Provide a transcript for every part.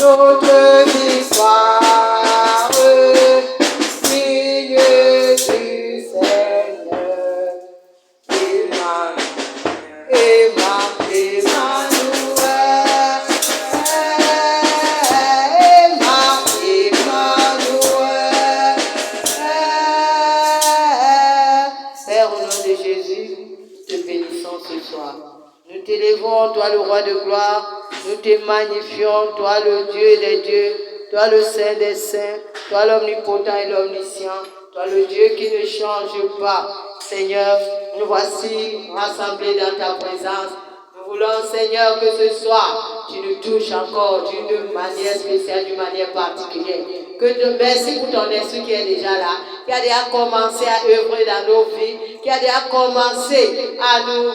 notre victoire, digne du Seigneur. Père, au nom de Jésus, nous te bénissons ce soir. Nous t'élèvons, toi le roi de gloire, nous te magnifions, toi le Dieu des dieux, toi le Saint des saints, toi l'omnipotent et l'omniscient, toi le Dieu qui ne change pas. Seigneur, nous voici rassemblés dans ta présence. Nous voulons, Seigneur, que ce soir, tu nous touches encore d'une manière spéciale, d'une manière particulière. Merci pour ton esprit qui est déjà là, qui a déjà commencé à œuvrer dans nos vies, qui a déjà commencé à nous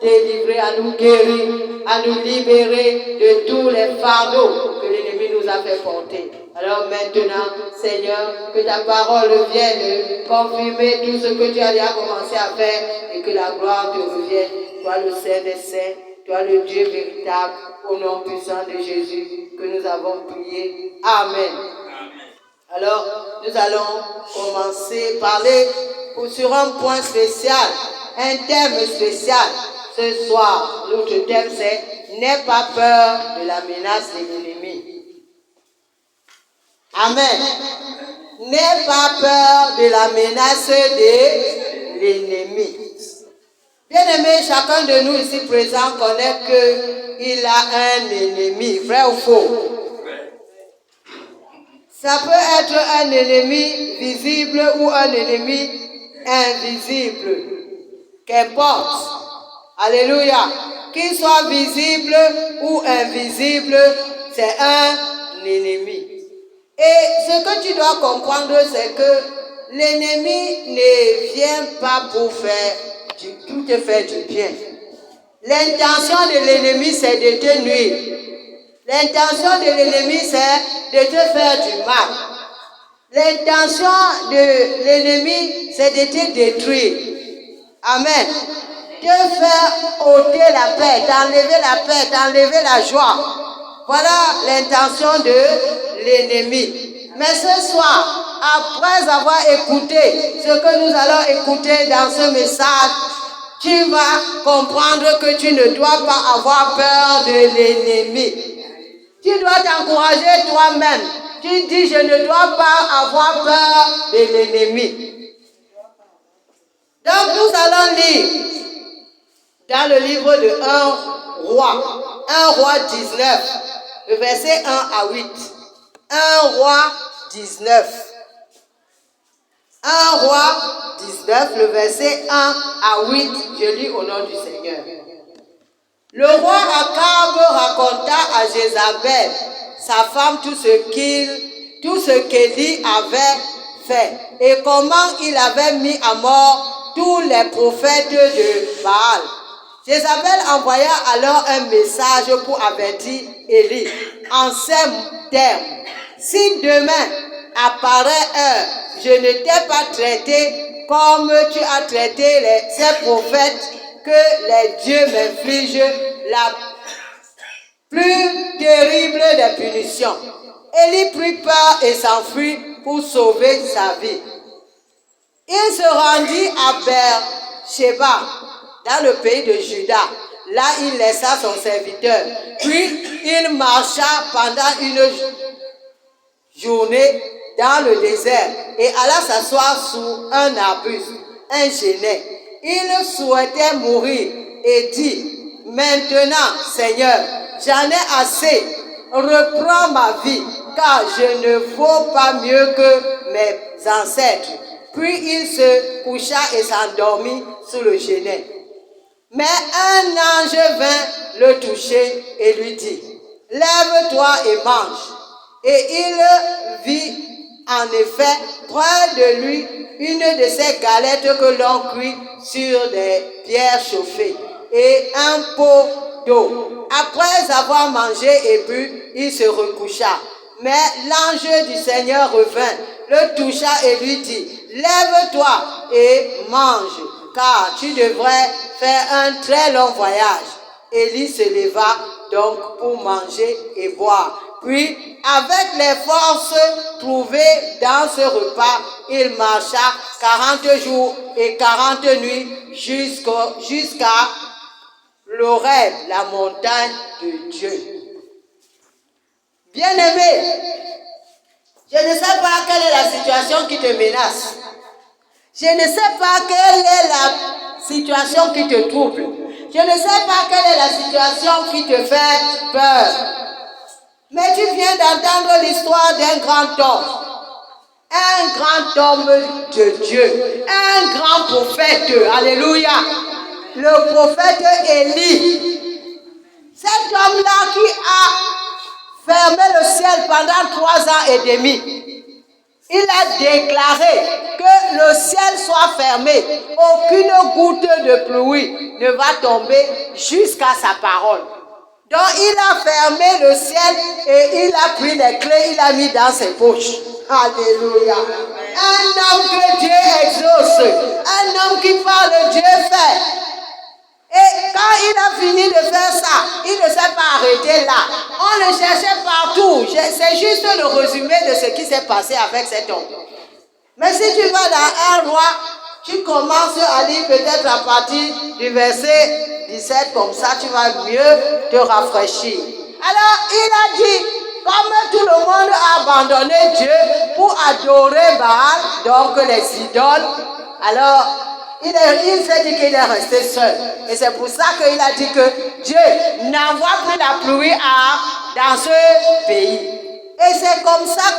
délivrer, à nous guérir, à nous libérer de tous les fardeaux que l'ennemi nous a fait porter. Alors maintenant, Seigneur, que ta parole vienne confirmer tout ce que tu as déjà commencé à faire et que la gloire te revienne. Toi le Saint des saints, toi le Dieu véritable, au nom puissant de Jésus que nous avons prié. Amen. Alors, nous allons commencer à parler sur un point spécial, un thème spécial. Ce soir, notre thème c'est « N'aie pas peur de la menace de l'ennemi ». Amen. N'aie pas peur de la menace de l'ennemi. Bien-aimé, chacun de nous ici présent connaît qu'il a un ennemi, vrai ou faux? Ça peut être un ennemi visible ou un ennemi invisible. Qu'importe. Alléluia. Qu'il soit visible ou invisible, c'est un ennemi. Et ce que tu dois comprendre, c'est que l'ennemi ne vient pas pour te faire du bien. L'intention de l'ennemi, c'est de te nuire. L'intention de l'ennemi, c'est de te faire du mal. L'intention de l'ennemi, c'est de te détruire. Amen. Te faire ôter la paix, t'enlever la joie. Voilà l'intention de l'ennemi. Mais ce soir, après avoir écouté ce que nous allons écouter dans ce message, tu vas comprendre que tu ne dois pas avoir peur de l'ennemi. Tu dois t'encourager toi-même. Tu dis, je ne dois pas avoir peur de l'ennemi. Donc nous allons lire dans le livre de 1 roi 19, le verset 1 à 8. 1 roi 19. 1 roi 19, le verset 1 à 8. Je lis au nom du Seigneur. Le roi Akab raconta à Jézabel, sa femme, tout ce qu'Élie avait fait et comment il avait mis à mort tous les prophètes de Baal. Jézabel envoya alors un message pour avertir Élie en ces termes. Si demain, à pareille heure, je ne t'ai pas traité comme tu as traité ces prophètes, que les dieux m'infligent la plus terrible des punitions. Élie prit peur et s'enfuit pour sauver sa vie. Il se rendit à Beersheba, dans le pays de Juda. Là, il laissa son serviteur. Puis, il marcha pendant une journée dans le désert et alla s'asseoir sous un arbuste, un genêt. Il souhaitait mourir et dit, maintenant, Seigneur, j'en ai assez, reprends ma vie, car je ne vaux pas mieux que mes ancêtres. Puis il se coucha et s'endormit sous le genêt. Mais un ange vint le toucher et lui dit, lève-toi et mange. Et il vit en effet près de lui une de ces galettes que l'on cuit sur des pierres chauffées et un pot d'eau. Après avoir mangé et bu, il se recoucha. Mais l'ange du Seigneur revint, le toucha et lui dit, lève-toi et mange, car tu devrais faire un très long voyage. Élie se leva donc pour manger et boire. Puis, avec les forces trouvées dans ce repas, il marcha 40 jours et 40 nuits jusqu'à l'Horeb, la montagne de Dieu. Bien-aimé, je ne sais pas quelle est la situation qui te menace. Je ne sais pas quelle est la situation qui te trouble. Je ne sais pas quelle est la situation qui te fait peur. Mais tu viens d'entendre l'histoire d'un grand homme. Un grand homme de Dieu. Un grand prophète. Alléluia. Le prophète Élie. Cet homme-là qui a fermé le ciel pendant 3 ans et demi. Il a déclaré que le ciel soit fermé. Aucune goutte de pluie ne va tomber jusqu'à sa parole. Donc il a fermé le ciel et il a pris les clés, il a mis dans ses poches. Alléluia. Un homme que Dieu exauce. Un homme qui parle, Dieu fait. Et quand il a fini de faire ça, il ne s'est pas arrêté là. On le cherchait partout. C'est juste le résumé de ce qui s'est passé avec cet homme. Mais si tu vas dans 1 roi, tu commences à lire peut-être à partir du verset 17, comme ça tu vas mieux te rafraîchir. Alors il a dit, comme tout le monde a abandonné Dieu pour adorer Baal, donc les idoles, alors il s'est dit qu'il est resté seul. Et c'est pour ça qu'il a dit que Dieu n'envoie plus la pluie dans ce pays. Et c'est comme ça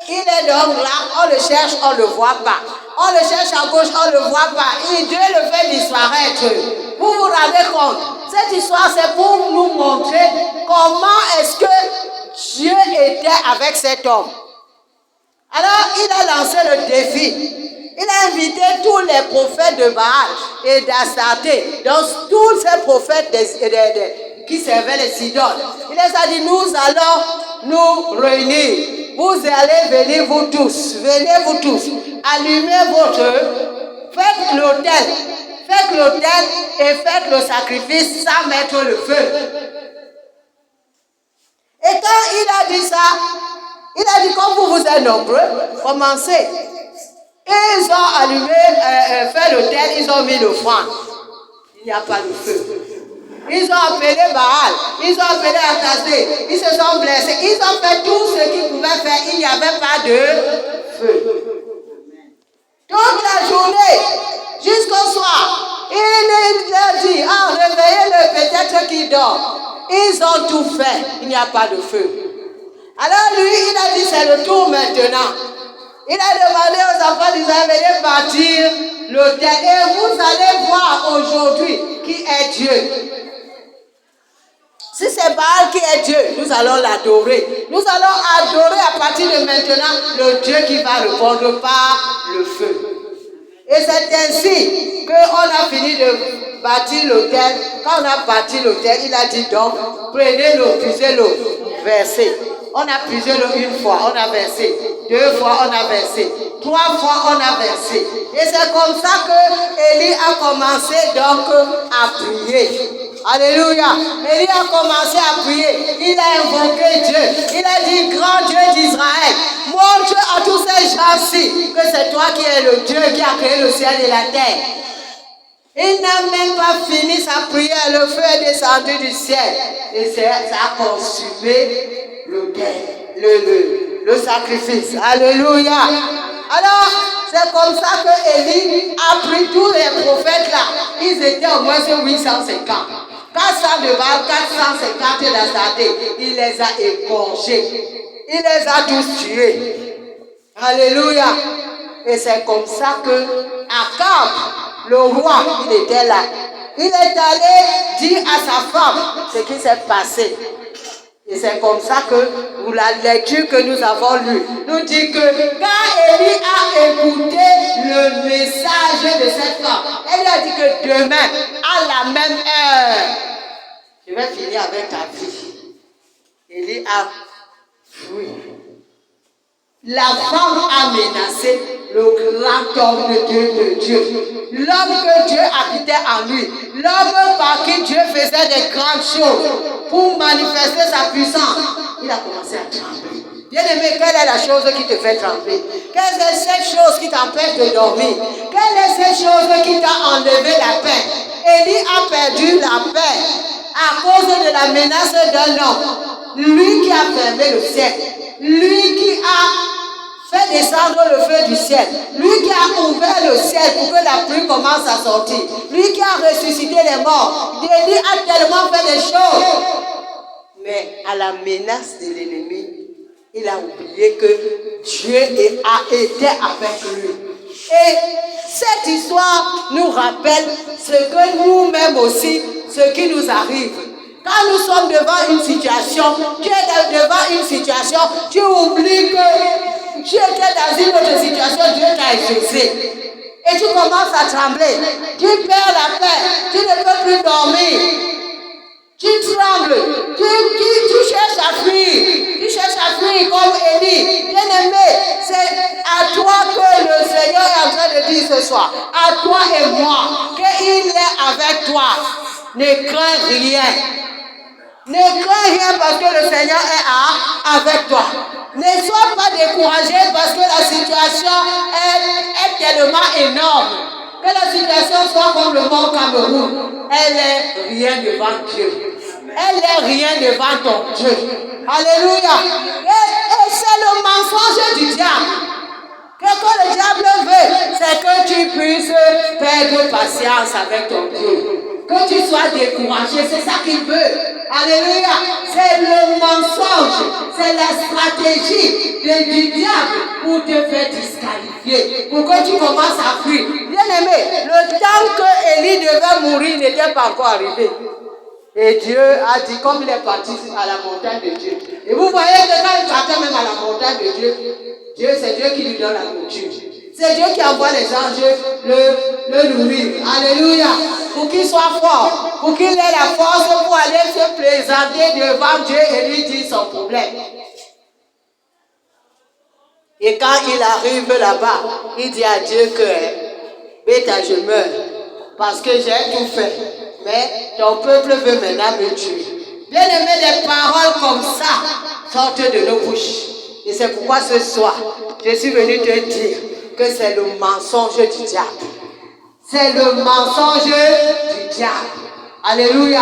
qu'il est donc là, on le cherche, on ne le voit pas. On le cherche à gauche, on ne le voit pas. Et Dieu le fait disparaître. Vous vous rendez compte? Cette histoire, c'est pour nous montrer comment est-ce que Dieu était avec cet homme. Alors, il a lancé le défi. Il a invité tous les prophètes de Baal et d'Astarté, donc tous ces prophètes qui servaient les idoles. Il les a dit, nous allons nous réunir. Vous allez venir vous tous, venez vous tous, allumez faites l'autel et faites le sacrifice sans mettre le feu. Et quand il a dit ça, il a dit, comme vous êtes nombreux, commencez. Et ils ont allumé, fait l'autel, ils ont mis l'offrande. Il n'y a pas de feu. Ils ont appelé Baal, ils ont appelé Astarté, ils se sont blessés, ils ont fait tout ce qu'ils pouvaient faire, il n'y avait pas de feu. Toute la journée, jusqu'au soir, il leur dit, réveillez-le, peut-être qu'il dort. Ils ont tout fait, il n'y a pas de feu. Alors lui, il a dit, c'est le tour maintenant. Il a demandé aux enfants d'Israël, venez bâtir l'autel. Et vous allez voir aujourd'hui qui est Dieu. Si c'est Baal qui est Dieu, nous allons l'adorer. Nous allons adorer à partir de maintenant le Dieu qui va répondre par le feu. Et c'est ainsi qu'on a fini de bâtir l'autel. Quand on a bâti l'autel, il a dit donc, prenez l'eau, puisez l'eau, versez. On a puisé l'eau 1 fois, on a versé. 2 fois, on a versé. 3 fois, on a versé. Et c'est comme ça que Élie a commencé donc à prier. Alléluia. Élie a commencé à prier. Il a invoqué Dieu. Il a dit, grand Dieu d'Israël, montre à tous ces gens-ci que c'est toi qui es le Dieu qui a créé le ciel et la terre. Il n'a même pas fini sa prière. Le feu est descendu du ciel. Et ça a consumé le sacrifice. Alléluia. Alors, c'est comme ça que Élie a pris tous les prophètes là. Ils étaient au moins 850. 400 de Baal, 450 d'Astarté. Il les a égorgés. Il les a tous tués. Alléluia. Et c'est comme ça que Akab, le roi, il était là. Il est allé dire à sa femme ce qui s'est passé. Et c'est comme ça que la lecture que nous avons lue nous dit que quand Élie a écouté le message de cette femme, elle lui a dit que demain, à la même heure, je vais finir avec ta vie. Élie a fui. La femme a menacé le grand homme de Dieu. L'homme que Dieu habitait en lui. L'homme par qui Dieu faisait des grandes choses pour manifester sa puissance. Il a commencé à trembler. Bien-aimé, quelle est la chose qui te fait trembler? Quelle est cette chose qui t'empêche de dormir? Quelle est cette chose qui t'a enlevé la paix? Élie a perdu la paix à cause de la menace d'un homme. Lui qui a fermé le ciel. Lui qui a fait descendre le feu du ciel. Lui qui a ouvert le ciel pour que la pluie commence à sortir. Lui qui a ressuscité les morts. Élie a tellement fait des choses. Mais à la menace de l'ennemi, il a oublié que Dieu a été avec lui. Et cette histoire nous rappelle ce que nous-mêmes aussi, ce qui nous arrive. Quand nous sommes devant une situation, tu es devant une situation, tu oublies que tu étais dans une autre situation, Dieu t'a exaucé. Et tu commences à trembler. Tu perds la paix. Tu ne peux plus dormir. Tu trembles, tu cherches à fuir comme Élie. Bien-aimé, c'est à toi que le Seigneur est en train de dire ce soir, à toi et moi, qu'il est avec toi. Ne crains rien. Ne crains rien parce que le Seigneur est avec toi. Ne sois pas découragé parce que la situation est tellement énorme. Que la situation soit comme le mont Cameroun, elle est rien devant Dieu. Elle n'est rien devant ton Dieu. Alléluia. Et c'est le mensonge du diable. Que le diable veut, c'est que tu puisses perdre patience avec ton Dieu. Que tu sois découragé, c'est ça qu'il veut. Alléluia. C'est le mensonge, c'est la stratégie du diable pour te faire disqualifier, pour que tu commences à fuir. Bien-aimé, le temps que Élie devait mourir n'était pas encore arrivé. Et Dieu a dit, comme il est parti à la montagne de Dieu. Et vous voyez que quand il partait même à la montagne de Dieu, c'est Dieu qui lui donne la nourriture. C'est Dieu qui envoie les anges le nourrir. Alléluia. Pour qu'il soit fort, pour qu'il ait la force pour aller se présenter devant Dieu et lui dire son problème. Et quand il arrive là-bas, il dit à Dieu que, bêta, je meurs, parce que j'ai tout fait. Mais ton peuple veut maintenant me tuer. Bien aimé, des paroles comme ça sortent de nos bouches. Et c'est pourquoi ce soir, je suis venu te dire que c'est le mensonge du diable. C'est le mensonge du diable. Alléluia.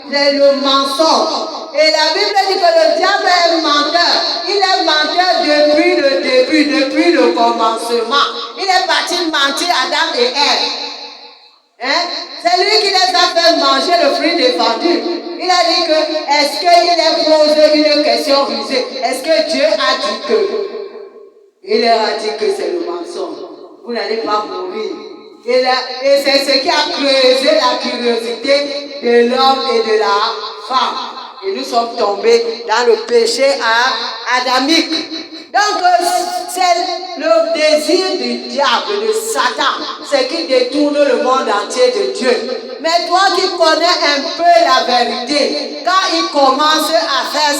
C'est le mensonge. Et la Bible dit que le diable est menteur. Il est menteur depuis le début, depuis le commencement. Il est parti mentir à Adam et Ève. C'est lui qui les a fait manger le fruit défendu. Il a dit que, est-ce qu'il est posé une question rusée? Est-ce que Dieu a dit que? Il leur a dit que c'est le mensonge. Vous n'allez pas mourir. Et c'est ce qui a creusé la curiosité de l'homme et de la femme. Et nous sommes tombés dans le péché adamique. Donc, c'est le désir du diable, de Satan, c'est qui détourne le monde entier de Dieu. Mais toi qui connais un peu la vérité, quand il commence à faire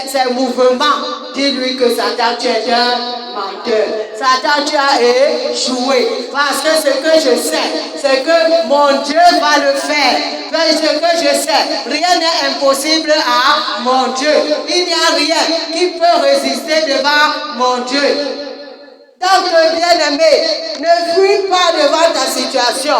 ses mouvements, dis-lui que Satan, tu es un menteur. Satan, tu as échoué. Parce que ce que je sais, c'est que mon Dieu va le faire. Mais ce que je sais, rien n'est impossible à mon Dieu. Il n'y a rien qui peut résister devant mon Dieu. Donc, bien-aimé, ne fuis pas devant ta situation.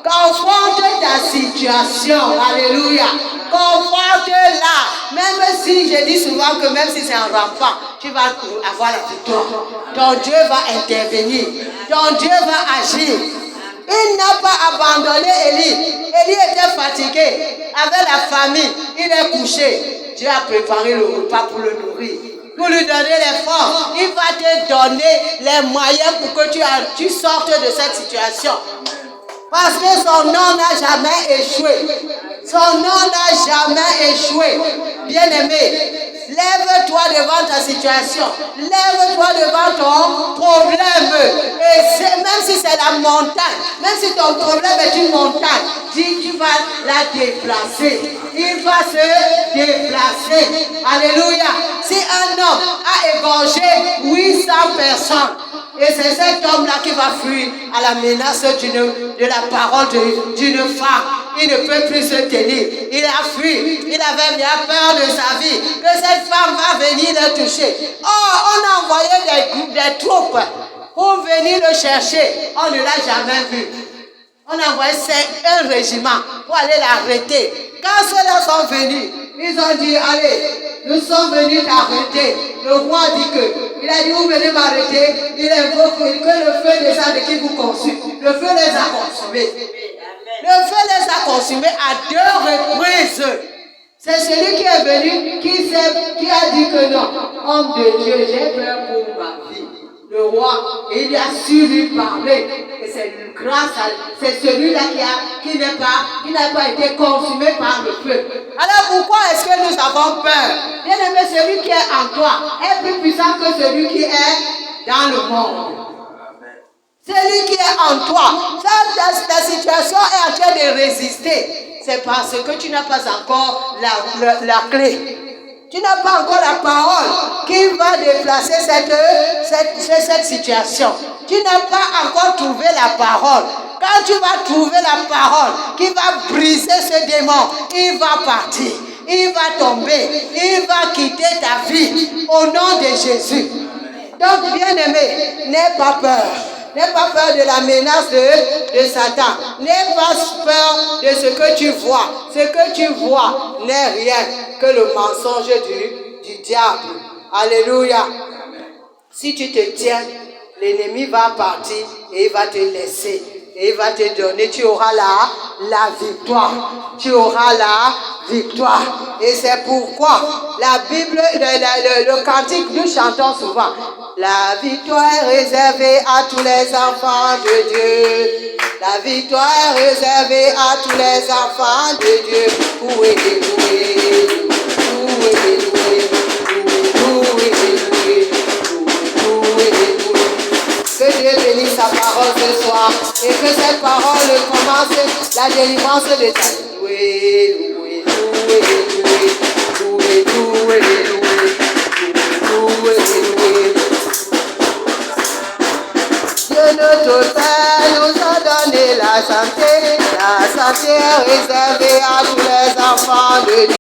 Confronte ta situation. Alléluia. Confronte-la. Même si, je dis souvent que même si c'est un rampant, tu vas avoir la victoire. Ton Dieu va intervenir. Ton Dieu va agir. Il n'a pas abandonné Élie. Élie était fatigué. Avec la famille, il est couché. Dieu a préparé le repas pour le nourrir. Pour lui donner les forces. Il va te donner les moyens pour que tu sortes de cette situation. Parce que son nom n'a jamais échoué. Son nom n'a jamais échoué. Bien-aimé, lève-toi devant ta situation. Lève-toi devant ton problème. Et même si c'est la montagne, même si ton problème est une montagne, dis tu vas la déplacer. Il va se déplacer. Alléluia. Si un homme a égorgé 800 personnes, et c'est cet homme-là qui va fuir à la menace de la parole d'une femme. Il ne peut plus se tenir. Il a fui. Il avait bien peur de sa vie. Que cette femme va venir le toucher. Oh, on a envoyé des troupes pour venir le chercher. On ne l'a jamais vu. On a envoyé un régiment pour aller l'arrêter. Quand ceux-là sont venus, ils ont dit, allez, nous sommes venus t'arrêter. Le roi dit que, il a dit, vous venez m'arrêter. Il invoque que le feu descende et qu'il vous consume. Le feu les a consumés. Le feu les a consumés à 2 reprises. C'est celui qui est venu, qui a dit que non, homme de Dieu, j'ai peur pour ma vie. Le roi, et il a su lui parler. Et c'est grâce à c'est celui-là qui n'a pas été consumé par le feu. Alors pourquoi est-ce que nous avons peur? Bien aimé, celui qui est en toi est plus puissant que celui qui est dans le monde. Celui qui est en toi, ta situation est en train de résister. C'est parce que tu n'as pas encore la clé. Tu n'as pas encore la parole qui va déplacer cette situation. Tu n'as pas encore trouvé la parole. Quand tu vas trouver la parole qui va briser ce démon, il va partir. Il va tomber. Il va quitter ta vie au nom de Jésus. Donc, bien-aimé, n'aie pas peur. N'aie pas peur de la menace de Satan. N'aie pas peur de ce que tu vois. Ce que tu vois n'est rien que le mensonge du diable. Alléluia. Si tu te tiens, l'ennemi va partir et il va te laisser. Et il va te donner, tu auras la victoire. Tu auras la victoire. Et c'est pourquoi la Bible, le cantique, nous chantons souvent. La victoire est réservée à tous les enfants de Dieu. La victoire est réservée à tous les enfants de Dieu. Loué, loué, loué, loué, loué, loué, loué, loué. Que Dieu bénisse sa parole ce soir et que cette parole commence la délivrance de ta vie. Loué, loué, loué, loué, loué, loué, loué, loué. Dieu notre Père nous a donné la santé est réservée à tous les enfants de Dieu.